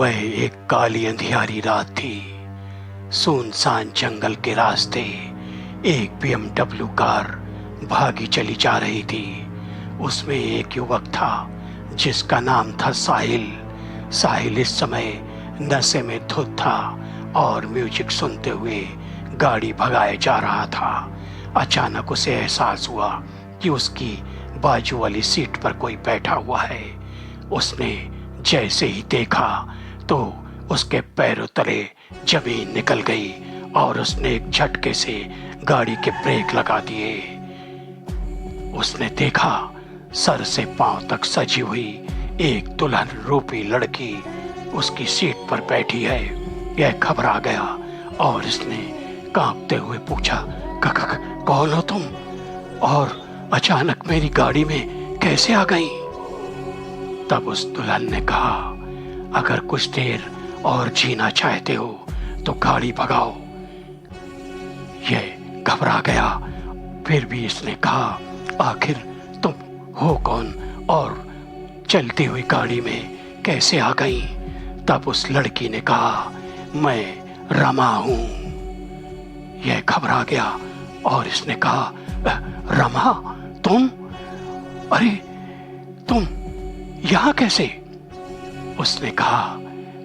वह एक काली अंधियारी रात थी। सुनसान जंगल के रास्ते एक BMW कार भागी चली जा रही थी। उसमें एक युवक था जिसका नाम था साहिल। साहिल इस समय नशे में धुत था और म्यूजिक सुनते हुए गाड़ी भगाए जा रहा था। अचानक उसे एहसास हुआ कि उसकी बाजू वाली सीट पर कोई बैठा हुआ है। उसने जैसे ही देखा तो उसके पैरों तले जमीन निकल गई और उसने एक झटके से गाड़ी के ब्रेक लगा दिए। उसने देखा सर से पांव तक सजी हुई एक दुल्हन रूपी लड़की उसकी सीट पर बैठी है। यह घबरा गया और इसने कांपते हुए पूछा, कौन हो तुम और अचानक मेरी गाड़ी में कैसे आ गई? तब उस दुल्हन ने कहा, अगर कुछ देर और जीना चाहते हो तो गाड़ी भगाओ। यह घबरा गया, फिर भी इसने कहा, आखिर तुम हो कौन और चलती हुई गाड़ी में कैसे आ गई? तब उस लड़की ने कहा, मैं रमा हूं। यह घबरा गया और इसने कहा, रमा तुम? अरे तुम यहां कैसे? उसने कहा,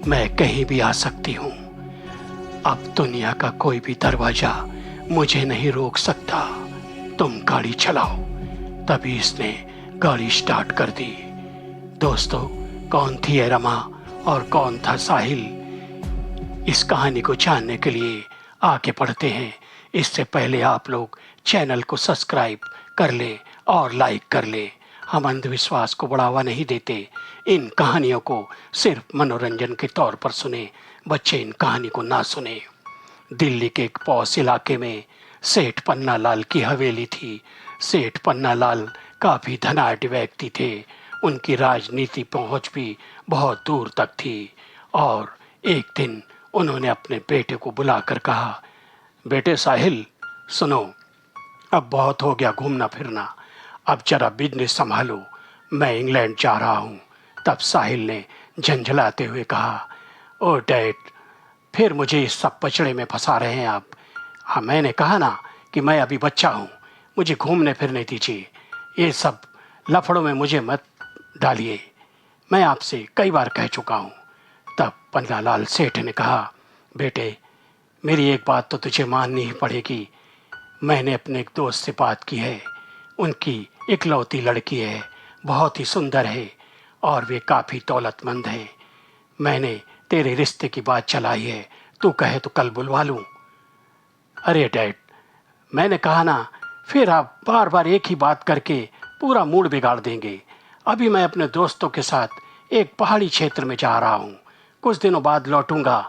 मैं कहीं भी आ सकती हूं। अब दुनिया का कोई भी दरवाजा मुझे नहीं रोक सकता। तुम गाड़ी चलाओ। तभी इसने गाड़ी स्टार्ट कर दी। दोस्तों, कौन थी ये रमा और कौन था साहिल? इस कहानी को जानने के लिए आगे बढ़ते हैं। इससे पहले आप लोग चैनल को सब्सक्राइब कर लें और लाइक कर लें। हम अंधविश्वास को बढ़ावा नहीं देते। इन कहानियों को सिर्फ मनोरंजन के तौर पर सुने। बच्चे इन कहानी को ना सुने। दिल्ली के एक पॉश इलाके में सेठ पन्नालाल की हवेली थी। सेठ पन्नालाल काफी धनाढ्य व्यक्ति थे। उनकी राजनीति पहुंच भी बहुत दूर तक थी। और एक दिन उन्होंने अपने बेटे को बुलाकर कहा, बेटे साहिल, सुनो, अब बहुत हो गया घूमना फिरना, अब जरा बिजनेस संभालो, मैं इंग्लैंड जा रहा हूँ। तब साहिल ने झंझलाते हुए कहा, ओ डैड, फिर मुझे इस सब पचड़े में फंसा रहे हैं आप। हाँ, मैंने कहा ना कि मैं अभी बच्चा हूँ, मुझे घूमने फिरने दीजिए। ये सब लफड़ों में मुझे मत डालिए, मैं आपसे कई बार कह चुका हूँ। तब पन्नालाल सेठ ने कहा, बेटे, मेरी एक बात तो तुझे माननी ही पड़ेगी। मैंने अपने एक दोस्त से बात की है। उनकी इकलौती लड़की है, बहुत ही सुंदर है और वे काफ़ी दौलतमंद हैं। मैंने तेरे रिश्ते की बात चलाई है, तू कहे तो कल बुलवा लूँ। अरे डैड, मैंने कहा ना, फिर आप बार बार एक ही बात करके पूरा मूड बिगाड़ देंगे। अभी मैं अपने दोस्तों के साथ एक पहाड़ी क्षेत्र में जा रहा हूँ। कुछ दिनों बाद लौटूंगा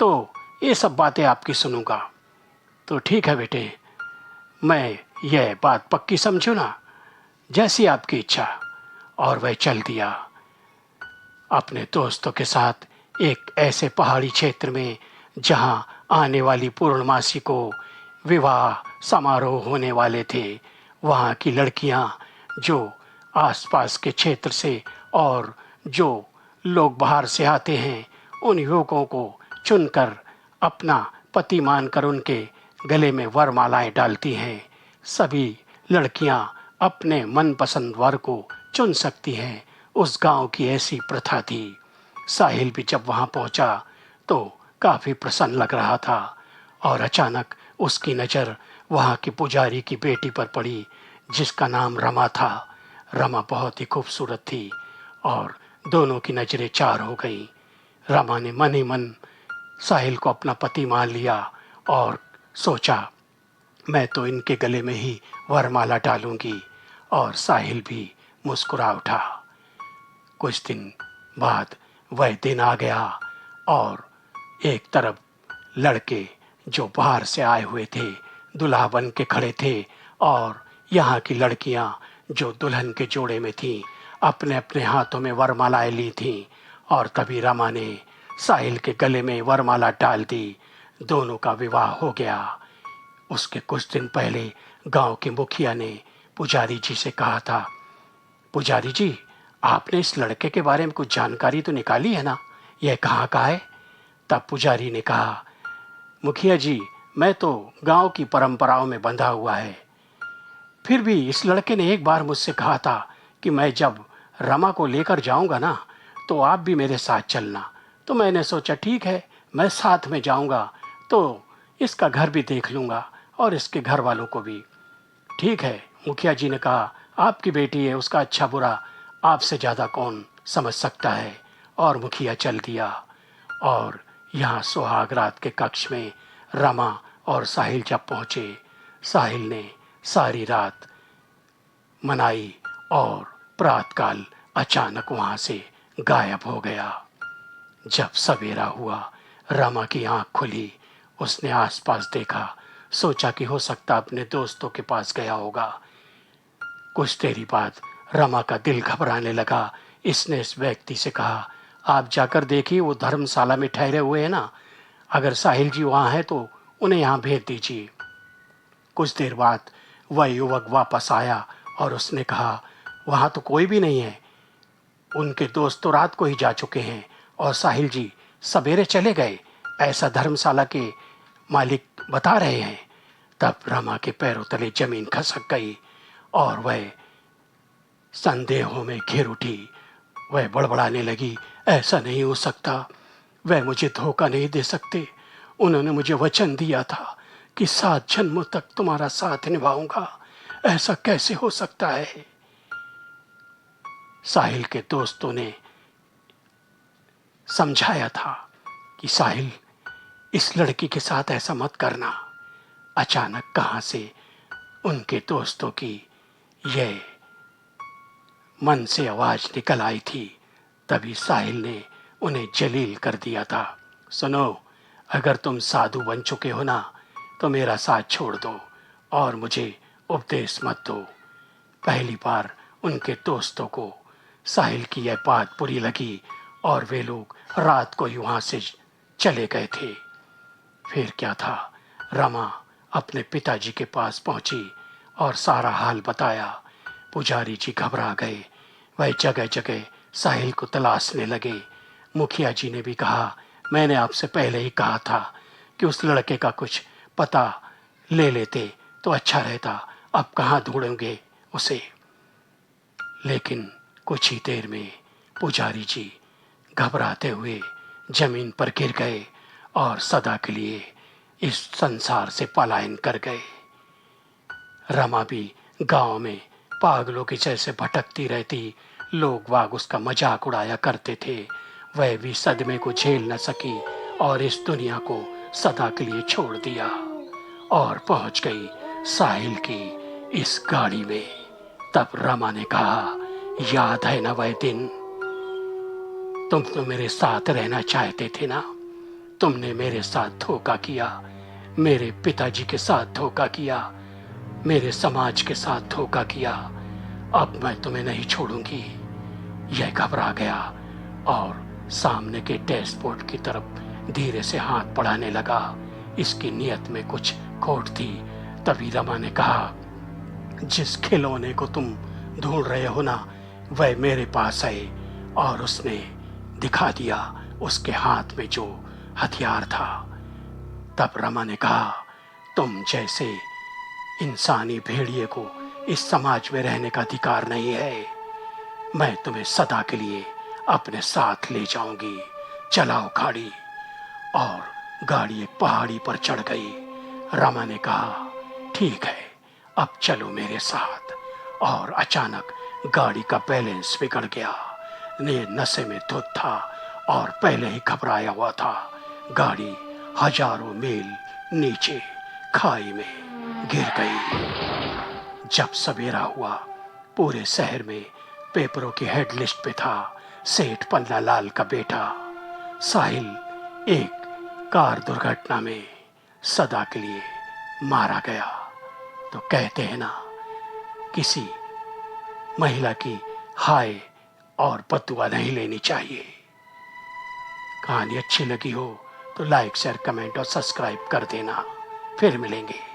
तो ये सब बातें आपकी सुनूंगा। तो ठीक है बेटे, मैं यह बात पक्की समझूँ ना? जैसी आपकी इच्छा। और वह चल दिया अपने दोस्तों के साथ एक ऐसे पहाड़ी क्षेत्र में जहां आने वाली पूर्णमासी को विवाह समारोह होने वाले थे। वहां की लड़कियां जो आसपास के क्षेत्र से और जो लोग बाहर से आते हैं, उन युवकों को चुनकर अपना पति मानकर उनके गले में वरमालाएं डालती हैं। सभी लड़कियां अपने मनपसंद वर को चुन सकती हैं। उस गांव की ऐसी प्रथा थी। साहिल भी जब वहां पहुंचा तो काफी प्रसन्न लग रहा था और अचानक उसकी नज़र वहां के पुजारी की बेटी पर पड़ी जिसका नाम रमा था। रमा बहुत ही खूबसूरत थी और दोनों की नज़रें चार हो गईं। रमा ने मन ही मन साहिल को अपना पति मान लिया और सोचा, मैं तो इनके गले में ही वरमाला डालूंगी। और साहिल भी मुस्कुरा उठा। कुछ दिन बाद वह दिन आ गया और एक तरफ लड़के जो बाहर से आए हुए थे दुल्हा बन के खड़े थे और यहाँ की लड़कियाँ जो दुल्हन के जोड़े में थीं अपने अपने हाथों में वरमालाएं ली थीं। और तभी रमा ने साहिल के गले में वरमाला डाल दी। दोनों का विवाह हो गया। उसके कुछ दिन पहले गांव के मुखिया ने पुजारी जी से कहा था, पुजारी जी, आपने इस लड़के के बारे में कुछ जानकारी तो निकाली है ना? यह कहाँ का है? तब पुजारी ने कहा, मुखिया जी, मैं तो गांव की परंपराओं में बंधा हुआ है। फिर भी इस लड़के ने एक बार मुझसे कहा था कि मैं जब रमा को लेकर जाऊंगा ना, तो आप भी मेरे साथ चलना। तो मैंने सोचा ठीक है, मैं साथ में जाऊंगा तो इसका घर भी देख लूंगा और इसके घर वालों को भी। ठीक है, मुखिया जी ने कहा, आपकी बेटी है, उसका अच्छा बुरा आपसे ज़्यादा कौन समझ सकता है। और मुखिया चल दिया। और यहाँ सुहाग रात के कक्ष में रमा और साहिल जब पहुँचे, साहिल ने सारी रात मनाई और प्रातःकाल अचानक वहाँ से गायब हो गया। जब सवेरा हुआ, रमा की आंख खुली। उसने आसपास देखा, सोचा कि हो सकता अपने दोस्तों के पास गया होगा। कुछ देरी बाद रमा का दिल घबराने लगा। इसने इस व्यक्ति से कहा, आप जाकर देखिए, वो धर्मशाला में ठहरे हुए हैं ना, अगर साहिल जी वहाँ हैं तो उन्हें यहाँ भेज दीजिए। कुछ देर बाद वह युवक वापस आया और उसने कहा, वहाँ तो कोई भी नहीं है, उनके दोस्त तो रात को ही जा चुके हैं और साहिल जी सवेरे चले गए, ऐसा धर्मशाला के मालिक बता रहे हैं। तब रमा के पैरों तले जमीन खसक गई और वह संदेहों में घिर उठी। वह बड़बड़ाने लगी, ऐसा नहीं हो सकता, वह मुझे धोखा नहीं दे सकते। उन्होंने मुझे वचन दिया था कि 7 जन्मों तक तुम्हारा साथ निभाऊंगा, ऐसा कैसे हो सकता है? साहिल के दोस्तों ने समझाया था कि साहिल, इस लड़की के साथ ऐसा मत करना। अचानक कहां से उनके दोस्तों की यह मन से आवाज निकल आई थी। तभी साहिल ने उन्हें जलील कर दिया था, सुनो, अगर तुम साधु बन चुके हो ना, तो मेरा साथ छोड़ दो और मुझे उपदेश मत दो। पहली बार उनके दोस्तों को साहिल की यह बात बुरी लगी और वे लोग रात को ही वहां से चले गए थे। फिर क्या था, रमा अपने पिताजी के पास पहुंची और सारा हाल बताया। पुजारी जी घबरा गए। वह जगह जगह साहिल को तलाशने लगे। मुखिया जी ने भी कहा, मैंने आपसे पहले ही कहा था कि उस लड़के का कुछ पता ले लेते तो अच्छा रहता, अब कहाँ ढूंढेंगे उसे। लेकिन कुछ ही देर में पुजारी जी घबराते हुए जमीन पर गिर गए और सदा के लिए इस संसार से पलायन कर गए। रमा भी गांव में पागलों की जैसे भटकती रहती। लोग वाग उसका मजाक उड़ाया करते थे। वह भी सदमे को झेल न सकी और इस दुनिया को सदा के लिए छोड़ दिया और पहुंच गई साहिल की इस गाड़ी में। तब रमा ने कहा, याद है ना वह दिन, तुम तो मेरे साथ रहना चाहते थे ना, तुमने मेरे साथ धोखा किया, मेरे पिताजी के साथ धोखा किया, मेरे समाज के साथ धोखा किया। अब मैं तुम्हें नहीं छोड़ूंगी। यह घबरा गया और सामने के डैशबोर्ड की तरफ धीरे से हाथ बढ़ाने लगा। इसकी नीयत में कुछ खोट थी। तभी रमा ने कहा, जिस खिलौने को तुम ढूंढ रहे हो ना, वह मेरे पास है। और उसने दिखा दिया उसके हाथ में जो हथियार था। तब रमा ने कहा, तुम जैसे इंसानी भेड़िए को इस समाज में रहने का अधिकार नहीं है। मैं तुम्हें सदा के लिए अपने साथ ले जाऊंगी। चलाओ गाड़ी। और गाड़ी एक पहाड़ी पर चढ़ गई। रमा ने कहा, ठीक है, अब चलो मेरे साथ। और अचानक गाड़ी का बैलेंस बिगड़ गया। ने नशे में धुत था और पहले ही घबराया हुआ था। गाड़ी हजारों मील नीचे खाई में गिर गई। जब सवेरा हुआ, पूरे शहर में पेपरों की हेड लिस्ट पे था, सेठ पन्नालाल का बेटा साहिल एक कार दुर्घटना में सदा के लिए मारा गया। तो कहते हैं ना, किसी महिला की हाय और बददुआ नहीं लेनी चाहिए। कहानी अच्छी लगी हो तो लाइक, शेयर, कमेंट और सब्सक्राइब कर देना। फिर मिलेंगे।